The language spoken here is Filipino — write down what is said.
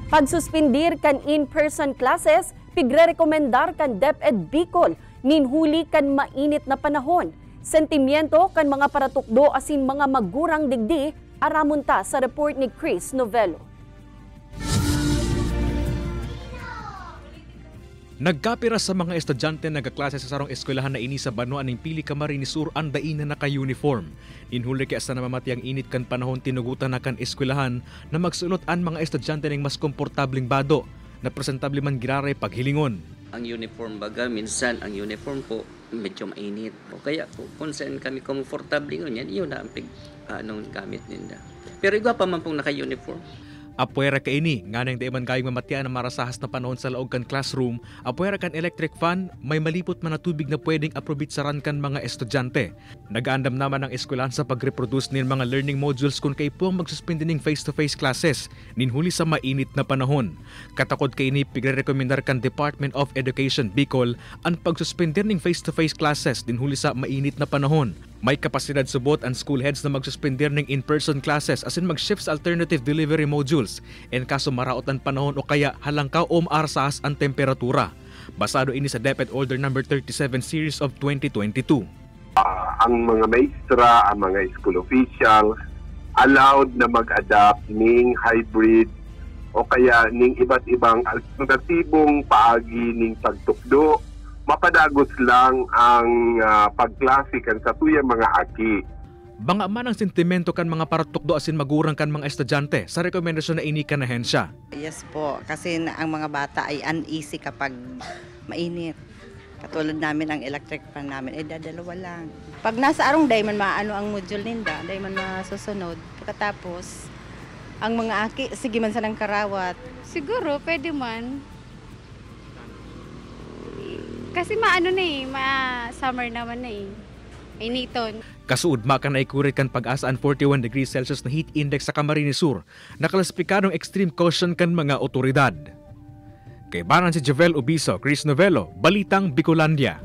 Pagsuspindir kan in-person classes, pigre-rekomendar kan DepEd Bicol, ninhuli kan mainit na panahon. Sentimiento kan mga paratukdo asin mga magurang digdi, aramunta sa report ni Chris Novello. Nagkapira sa mga estudyante nagkaklase sa sarong eskwelahan na ini sa Banwa ning pili ka Camarines Sur ang daina na naka-uniform. Inhuli kay asa namamati ang init kan panahon tinugutan na kan eskwelahan na magsulot an mga estudyante ning mas komportabling bado na presentable man giraray paghilingon. Ang uniform baga, minsan ang uniform po medyo mainit. O kaya po, kung saan kami komportable ngunyan, yun na ang gamit ninda. Pero igwa pa man pong naka-uniform. Apwera ka ini, nga nang daiman kayong mamatyan na marasahas na panahon sa laog kan classroom, apwera kan electric fan, may malipot man na tubig na pwedeng aprobitsaran kan mga estudyante. Nagaandam naman ang eskwelahan sa pag-reproduce nin mga learning modules kung kay po ang magsuspindi ning face-to-face classes, ninhuli sa mainit na panahon. Katakod kay ini, pigre-rekomendar kan Department of Education Bicol ang pagsuspindir ning face-to-face classes ninhuli sa mainit na panahon. May kapasidad subot ang school heads na magsuspindir ng in-person classes asin mag-shift sa alternative delivery modules en kaso maraot ang panahon o kaya halangkaw o maarsahas ang temperatura. Basado ini sa DepEd Order No. 37 Series of 2022. Ang mga maestra, ang mga school officials allowed na mag-adapt ng hybrid o kaya ng iba't ibang alternatibong paagi ng pagtukdo. Mapadagos lang ang pagklase kan sa tuyang mga aki. Banga man ang sentimento kan mga paratukdo asin magurang kan mga estudyante sa rekomendasyon na ini kan ahensya. Yes po, kasi ang mga bata ay uneasy kapag mainit. Katulad namin ang electric fan namin, dalawa lang. Pag nasa arong day man maano ang module ninda, day man masusunod. Pagkatapos, ang mga aki, sige man sa ng karawat. Siguro, pwede man. Kasi ma-summer naman na initon. Kasuod makan ay kurit kan pag-asa ang 41 degrees Celsius na heat index sa Camarines Sur, naklaspikadong extreme caution kan mga otoridad. Kay Baran si Javel Ubiso, Chris Novello, Balitang Bicolandia.